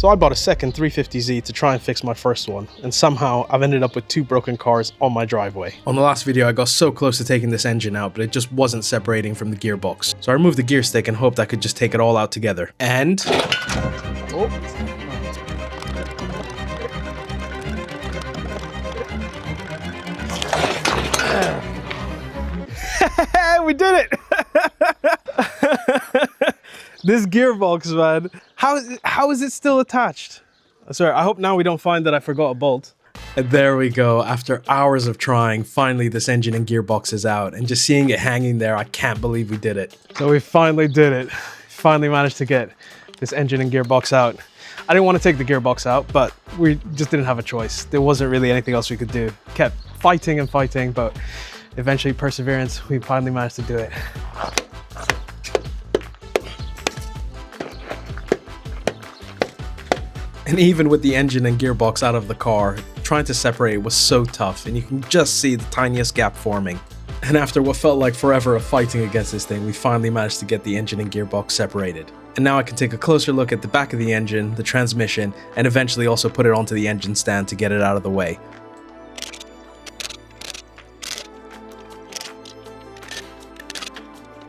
So I bought a second 350Z to try and fix my first one, and somehow I've ended up with 2 broken cars on my driveway. On the last video I got so close to taking this engine out, but it just wasn't separating from the gearbox. So I removed the gear stick and hoped I could just take it all out together. And... oh. We did it! This gearbox, man. How is it still attached? Sorry, I hope now we don't find that I forgot a bolt. And there we go. After hours of trying, finally this engine and gearbox is out. And just seeing it hanging there, I can't believe we did it. So we finally did it. Finally managed to get this engine and gearbox out. I didn't want to take the gearbox out, but we just didn't have a choice. There wasn't really anything else we could do. Kept fighting and fighting, but eventually perseverance, we finally managed to do it. And even with the engine and gearbox out of the car, trying to separate it was so tough, and you can just see the tiniest gap forming. And after what felt like forever of fighting against this thing, we finally managed to get the engine and gearbox separated. And now I can take a closer look at the back of the engine, the transmission, and eventually also put it onto the engine stand to get it out of the way.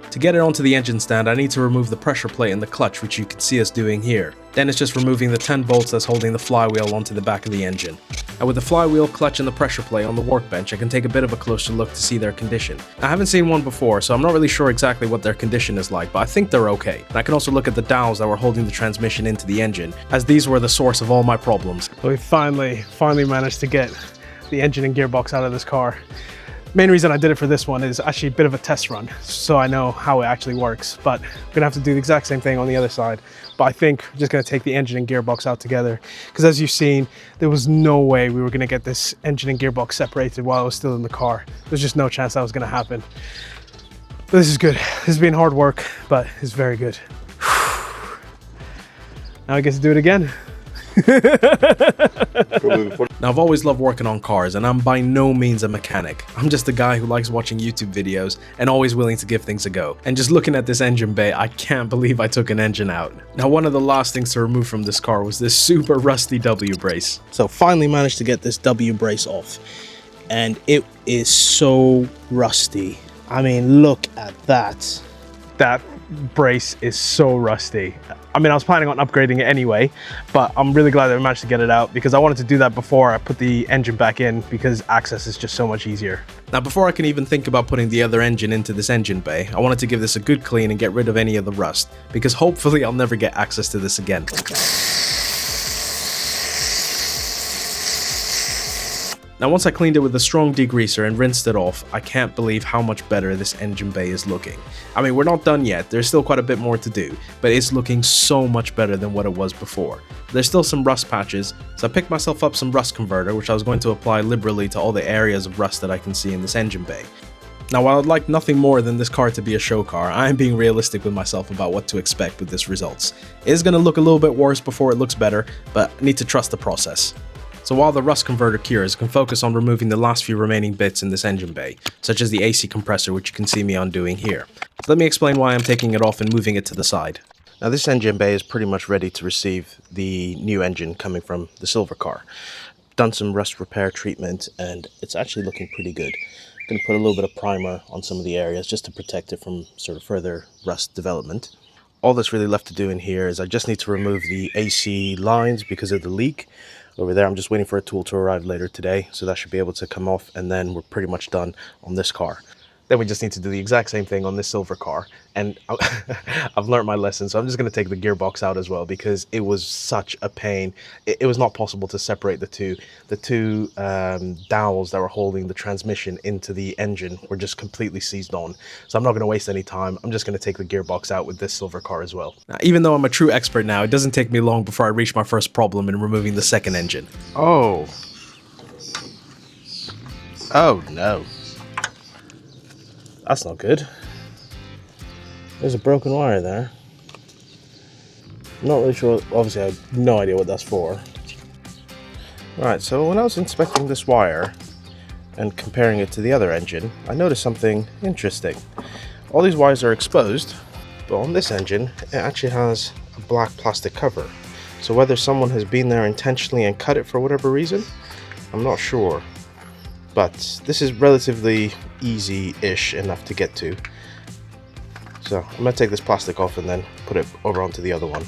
To get it onto the engine stand, I need to remove the pressure plate and the clutch, which you can see us doing here. Then it's just removing the 10 bolts that's holding the flywheel onto the back of the engine. And with the flywheel, clutch, and the pressure plate on the workbench, I can take a bit of a closer look to see their condition. I haven't seen one before, so I'm not really sure exactly what their condition is like, but I think they're okay. And I can also look at the dowels that were holding the transmission into the engine, as these were the source of all my problems. We finally managed to get the engine and gearbox out of this car. Main reason I did it for this one is actually a bit of a test run, so I know how it actually works, but I'm gonna have to do the exact same thing on the other side. But I think I'm just gonna take the engine and gearbox out together, because as you've seen, there was no way we were gonna get this engine and gearbox separated while I was still in the car. There's just no chance that was gonna happen. But this is good. This has been hard work, but it's very good. Now I get to do it again. Now I've always loved working on cars, and I'm by no means a mechanic. I'm just a guy who likes watching YouTube videos and always willing to give things a go. And just looking at this engine bay, I can't believe I took an engine out. Now one of the last things to remove from this car was this super rusty W brace. So finally managed to get this W brace off, and it is so rusty. I mean, look at that. That brace is so rusty. I mean, I was planning on upgrading it anyway, but I'm really glad that we managed to get it out, because I wanted to do that before I put the engine back in, because access is just so much easier. Now, before I can even think about putting the other engine into this engine bay, I wanted to give this a good clean and get rid of any of the rust, because hopefully I'll never get access to this again. Now once I cleaned it with a strong degreaser and rinsed it off, I can't believe how much better this engine bay is looking. I mean, we're not done yet, there's still quite a bit more to do, but it's looking so much better than what it was before. There's still some rust patches, so I picked myself up some rust converter, which I was going to apply liberally to all the areas of rust that I can see in this engine bay. Now while I'd like nothing more than this car to be a show car, I am being realistic with myself about what to expect with this results. It is going to look a little bit worse before it looks better, but I need to trust the process. So while the rust converter cures, I can focus on removing the last few remaining bits in this engine bay, such as the AC compressor, which you can see me undoing here. So let me explain why I'm taking it off and moving it to the side. Now this engine bay is pretty much ready to receive the new engine coming from the silver car. Done some rust repair treatment, and it's actually looking pretty good. I'm going to put a little bit of primer on some of the areas just to protect it from sort of further rust development. All that's really left to do in here is I just need to remove the AC lines because of the leak. Over there, I'm just waiting for a tool to arrive later today, so that should be able to come off, and then we're pretty much done on this car. Then we just need to do the exact same thing on this silver car, and I've learned my lesson, so I'm just going to take the gearbox out as well, because it was such a pain. It was not possible to separate the two. The two dowels that were holding the transmission into the engine were just completely seized on, so I'm not going to waste any time. I'm just going to take the gearbox out with this silver car as well. Now, even though I'm a true expert now, it doesn't take me long before I reach my first problem in removing the second engine. Oh no. That's not good. There's a broken wire there. I'm not really sure, obviously I have no idea what that's for. Right, so when I was inspecting this wire and comparing it to the other engine, I noticed something interesting. All these wires are exposed, but on this engine, it actually has a black plastic cover. So whether someone has been there intentionally and cut it for whatever reason, I'm not sure. But this is relatively easy-ish enough to get to. So I'm going to take this plastic off and then put it over onto the other one.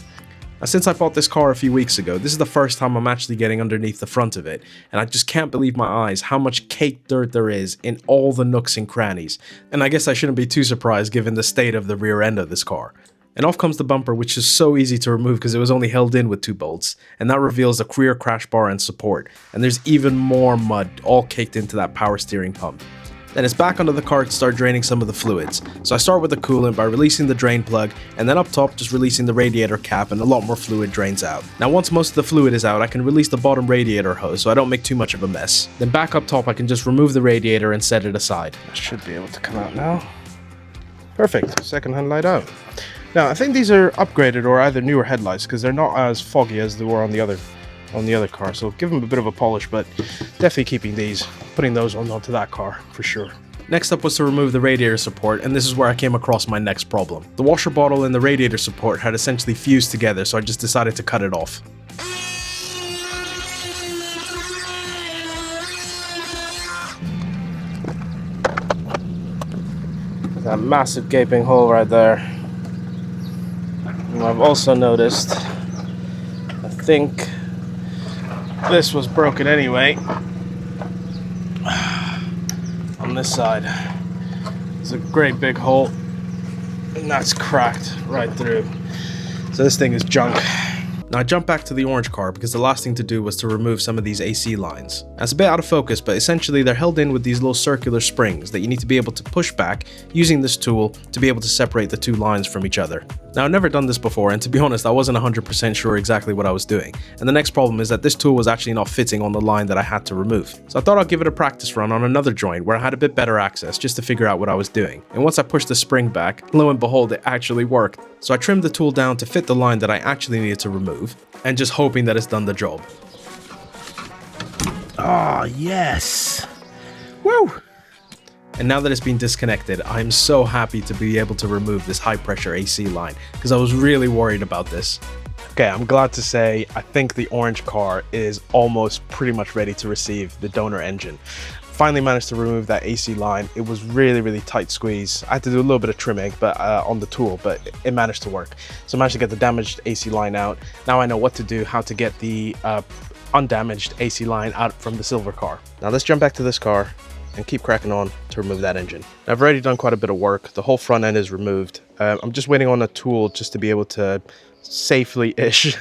Now, since I bought this car a few weeks ago, this is the first time I'm actually getting underneath the front of it, and I just can't believe my eyes how much caked dirt there is in all the nooks and crannies. And I guess I shouldn't be too surprised given the state of the rear end of this car. And off comes the bumper, which is so easy to remove because it was only held in with 2 bolts, and that reveals the rear crash bar and support, and there's even more mud all caked into that power steering pump. Then it's back onto the car to start draining some of the fluids. So I start with the coolant by releasing the drain plug, and then up top just releasing the radiator cap, and a lot more fluid drains out. Now once most of the fluid is out, I can release the bottom radiator hose so I don't make too much of a mess. Then back up top I can just remove the radiator and set it aside. That should be able to come out now. Perfect, second hand light out. Now I think these are upgraded or either newer headlights because they're not as foggy as they were on the other car, so give them a bit of a polish, but definitely keeping these, putting those onto that car for sure. Next up was to remove the radiator support, and this is where I came across my next problem. The washer bottle and the radiator support had essentially fused together, so I just decided to cut it off. That massive gaping hole right there. And I've also noticed, I think this was broken anyway. On this side, there's a great big hole, and that's cracked right through. So this thing is junk. Now I jump back to the orange car because the last thing to do was to remove some of these AC lines. Now, it's a bit out of focus, but essentially they're held in with these little circular springs that you need to be able to push back using this tool to be able to separate the 2 lines from each other. Now I've never done this before, and to be honest I wasn't 100% sure exactly what I was doing. And the next problem is that this tool was actually not fitting on the line that I had to remove. So I thought I'd give it a practice run on another joint where I had a bit better access just to figure out what I was doing. And once I pushed the spring back, lo and behold, it actually worked. So I trimmed the tool down to fit the line that I actually needed to remove, and just hoping that it's done the job. Ah, yes! Woo! And now that it's been disconnected, I'm so happy to be able to remove this high pressure AC line, because I was really worried about this. Okay, I'm glad to say I think the orange car is almost pretty much ready to receive the donor engine. Finally managed to remove that AC line. It was really tight squeeze. I had to do a little bit of trimming on the tool, but it managed to work. So I managed to get the damaged AC line out. Now I know what to do, how to get the undamaged AC line out from the silver car. Now let's jump back to this car and keep cracking on to remove that engine. I've already done quite a bit of work. The whole front end is removed. I'm just waiting on a tool just to be able to safely-ish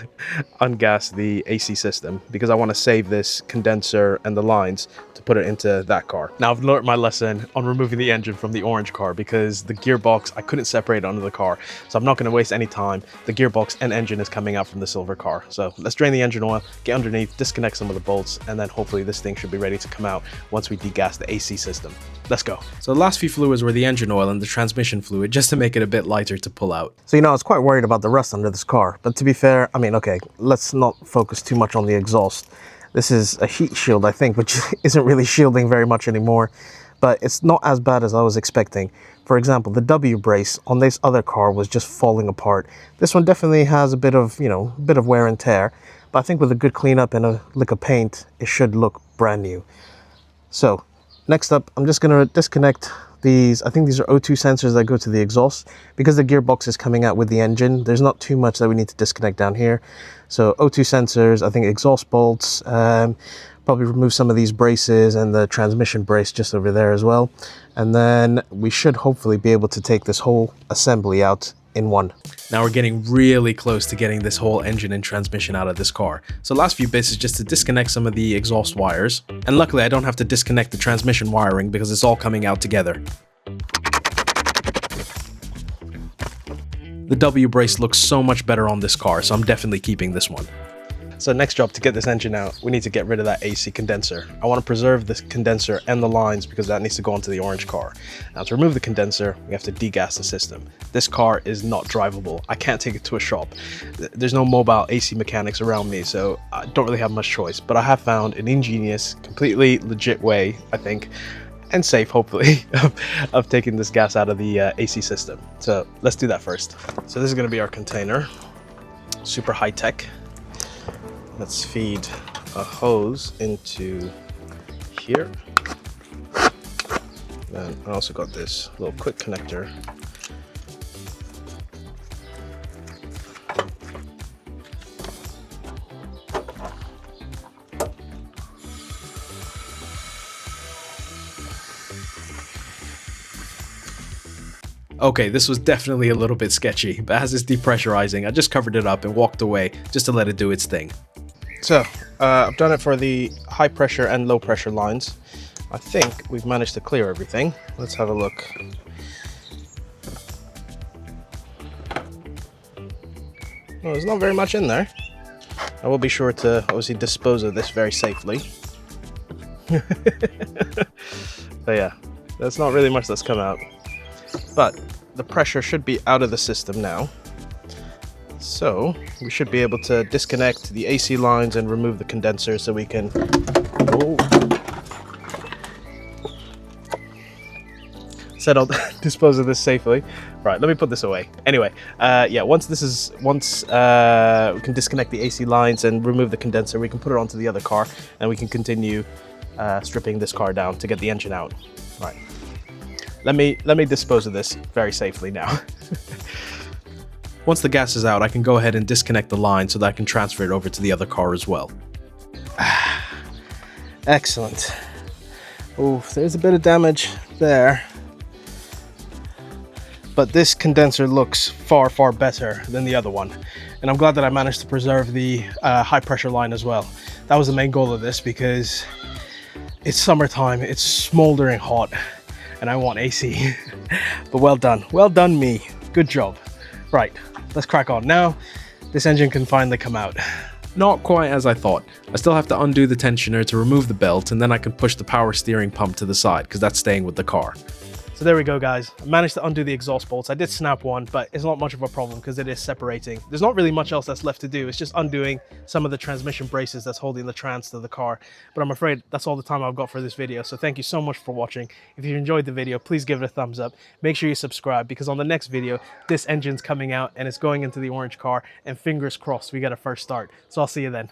ungas the AC system, because I want to save this condenser and the lines to put it into that car. Now I've learned my lesson on removing the engine from the orange car, because the gearbox I couldn't separate under the car, so I'm not going to waste any time. The gearbox and engine is coming out from the silver car. So let's drain the engine oil, get underneath, disconnect some of the bolts, and then hopefully this thing should be ready to come out once we degas the AC system. Let's go. So the last few fluids were the engine oil and the transmission fluid, just to make it a bit lighter to pull out. So I was quite worried about the rust under this car, but to be fair, okay, let's not focus too much on the exhaust. This is a heat shield, I think, which isn't really shielding very much anymore, but it's not as bad as I was expecting. For example, the W brace on this other car was just falling apart. This one definitely has a bit of, bit of wear and tear, but I think with a good cleanup and a lick of paint, it should look brand new. So next up, I'm just going to disconnect these. I think these are O2 sensors that go to the exhaust. Because the gearbox is coming out with the engine, there's not too much that we need to disconnect down here. So O2 sensors, I think exhaust bolts, probably remove some of these braces and the transmission brace just over there as well. And then we should hopefully be able to take this whole assembly out in one. Now we're getting really close to getting this whole engine and transmission out of this car. So last few bits is just to disconnect some of the exhaust wires. And luckily I don't have to disconnect the transmission wiring because it's all coming out together. The W brace looks so much better on this car, so I'm definitely keeping this one. So next job, to get this engine out, we need to get rid of that AC condenser. I want to preserve this condenser and the lines because that needs to go onto the orange car. Now to remove the condenser, we have to degas the system. This car is not drivable. I can't take it to a shop. There's no mobile AC mechanics around me, so I don't really have much choice. But I have found an ingenious, completely legit way, I think, and safe, hopefully, of taking this gas out of the AC system. So let's do that first. So this is going to be our container. Super high tech. Let's feed a hose into here. Then I also got this little quick connector. Okay, this was definitely a little bit sketchy, but as it's depressurizing, I just covered it up and walked away just to let it do its thing. So, I've done it for the high pressure and low pressure lines. I think we've managed to clear everything. Let's have a look. Well, there's not very much in there. I will be sure to obviously dispose of this very safely. But yeah, there's not really much that's come out. But the pressure should be out of the system now. So we should be able to disconnect the AC lines and remove the condenser so we can... Oh. Said I'll dispose of this safely. Right, let me put this away. Anyway, yeah, once we can disconnect the AC lines and remove the condenser, we can put it onto the other car and we can continue stripping this car down to get the engine out. Right. Let me dispose of this very safely now. Once the gas is out, I can go ahead and disconnect the line so that I can transfer it over to the other car as well. Excellent. Oh, there's a bit of damage there. But this condenser looks far, far better than the other one. And I'm glad that I managed to preserve the high pressure line as well. That was the main goal of this because it's summertime, it's smoldering hot. And I want AC. But well done me, good job. Right, let's crack on. Now this engine can finally come out. Not quite as I thought. I still have to undo the tensioner to remove the belt, and then I can push the power steering pump to the side because that's staying with the car. So there we go, guys. I managed to undo the exhaust bolts. I did snap one, but it's not much of a problem because it is separating. There's not really much else that's left to do. It's just undoing some of the transmission braces that's holding the trans to the car. But I'm afraid that's all the time I've got for this video. So thank you so much for watching. If you enjoyed the video, please give it a thumbs up. Make sure you subscribe because on the next video, this engine's coming out and it's going into the orange car. And fingers crossed, we get a first start. So I'll see you then.